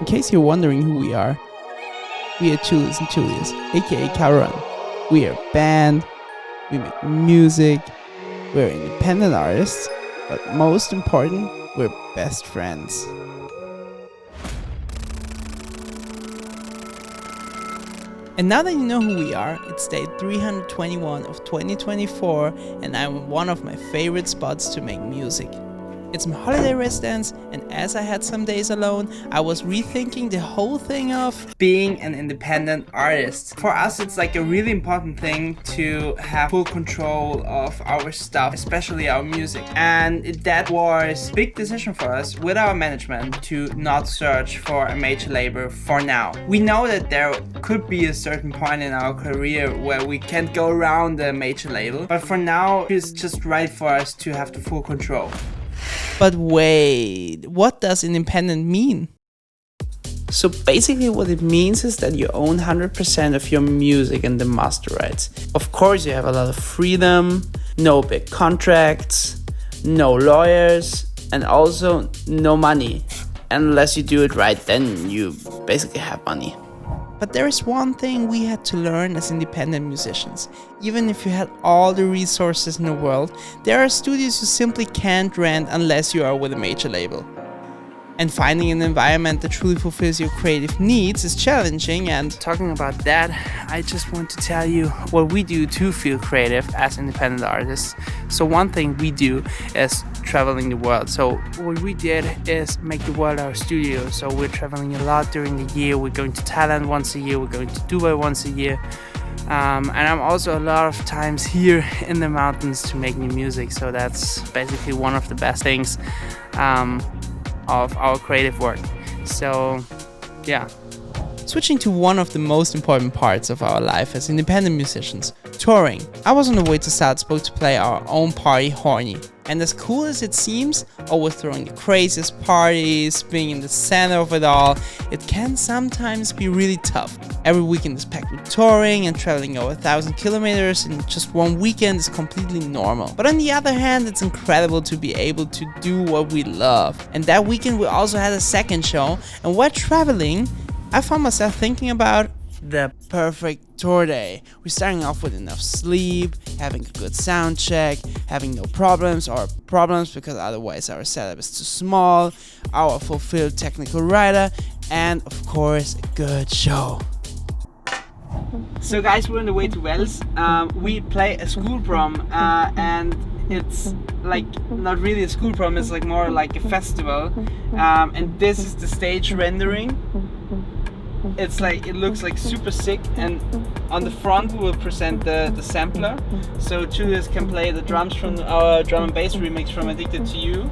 In case you're wondering who we are Julius and Julius, aka Coverrun. We are a band, we make music, we're independent artists, but most important, we're best friends. And now that you know who we are, it's day 321 of 2024 and I'm in one of my favorite spots to make music. It's my holiday residence, and as I had some days alone, I was rethinking the whole thing of being an independent artist. For us, it's like a really important thing to have full control of our stuff, especially our music. And that was a big decision for us with our management to not search for a major label for now. We know that there could be a certain point in our career where we can't go around a major label, but for now, it's just right for us to have the full control. But wait, what does independent mean? So basically what it means is that you own 100% of your music and the master rights. Of course you have a lot of freedom, no big contracts, no lawyers, and also no money. Unless you do it right, then you basically have money. But there is one thing we had to learn as independent musicians. Even if you had all the resources in the world, there are studios you simply can't rent unless you are with a major label. And finding an environment that truly fulfills your creative needs is challenging, and talking about that, I just want to tell you what we do to feel creative as independent artists. So one thing we do is traveling the world. So what we did is make the world our studio. So we're traveling a lot during the year. We're going to Thailand once a year, we're going to Dubai once a year. And I'm also a lot of times here in the mountains to make new music. So that's basically one of the best things of our creative work. So yeah. Switching to one of the most important parts of our life as independent musicians, touring. I was on the way to Salzburg to play our own party, Horny. And as cool as it seems, always throwing the craziest parties, being in the center of it all, it can sometimes be really tough. Every weekend is packed with touring, and traveling over 1,000 kilometers in just one weekend is completely normal. But on the other hand, it's incredible to be able to do what we love. And that weekend we also had a second show, and while traveling, I found myself thinking about the perfect tour day. We're starting off with enough sleep, having a good sound check, having no problems because otherwise our setup is too small, our fulfilled technical writer, and of course a good show. So guys, we're on the way to Wales. We play a school prom and it's like not really a school prom, it's like more like a festival, and this is the stage rendering. It's like, it looks like super sick, and on the front we will present the sampler, so Julius can play the drums from our drum and bass remix from Addicted to You.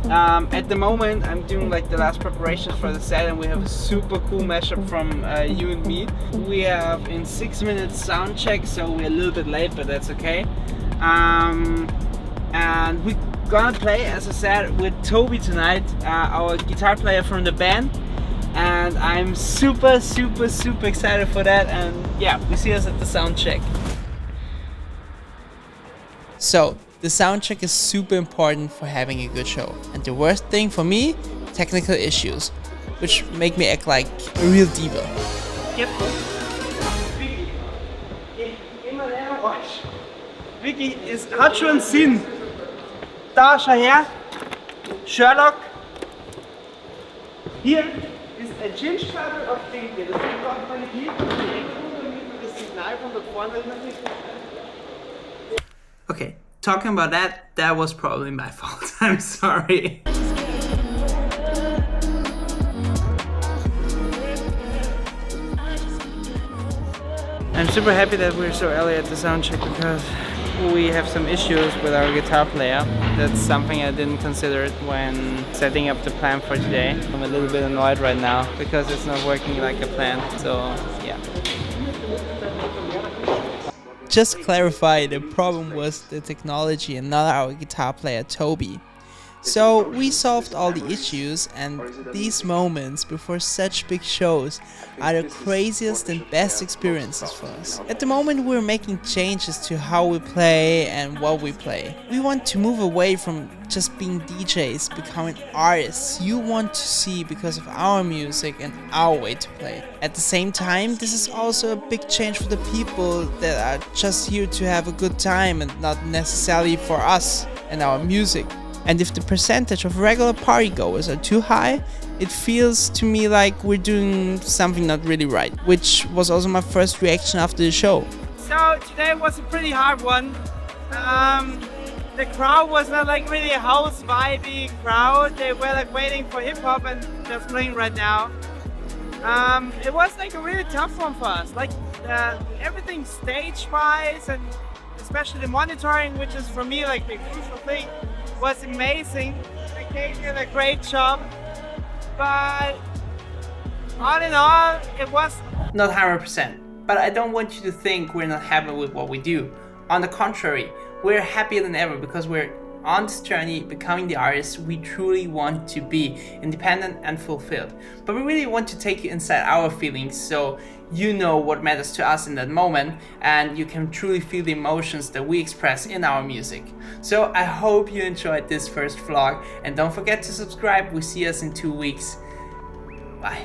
At the moment I'm doing like the last preparations for the set, and we have a super cool mashup from you and me. We have in 6 minutes sound check, so we're a little bit late, but that's okay. And we're gonna play, as I said, with Toby tonight, our guitar player from the band. And I'm super excited for that, and yeah, we see us at the sound check. So, the sound check is super important for having a good show. And the worst thing for me, technical issues, which make me act like a real diva. Vicky, immer näher euch. Vicky, es hat schon Sinn. Da, schau her. Sherlock. Hier ist ein Chinch-Kabel auf dem hier. Das braucht man hier direkt unter das Signal von da vorne natürlich. Okay, talking about that was probably my fault. I'm sorry. I'm super happy that we're so early at the sound check because we have some issues with our guitar player. That's something I didn't consider when setting up the plan for today. I'm a little bit annoyed right now because it's not working like I planned, so yeah. Just to clarify, the problem was the technology and not our guitar player Toby. So we solved all the issues, and these moments before such big shows are the craziest and best experiences for us. At the moment we're making changes to how we play and what we play. We want to move away from just being DJs, becoming artists you want to see because of our music and our way to play. At the same time, this is also a big change for the people that are just here to have a good time and not necessarily for us and our music. And if the percentage of regular partygoers are too high, it feels to me like we're doing something not really right, which was also my first reaction after the show. So today was a pretty hard one. The crowd was not like really a house vibey crowd. They were like waiting for hip hop and they're playing right now. It was like a really tough one for us. Like everything stage wise and especially the monitoring, which is for me like the crucial thing, was amazing. They did a great job, but all in all, it was not 100%. But I don't want you to think we're not happy with what we do. On the contrary, we're happier than ever because we're on this journey becoming the artists we truly want to be, independent and fulfilled. But we really want to take you inside our feelings so you know what matters to us in that moment and you can truly feel the emotions that we express in our music. So I hope you enjoyed this first vlog and don't forget to subscribe. We see us in 2 weeks. Bye.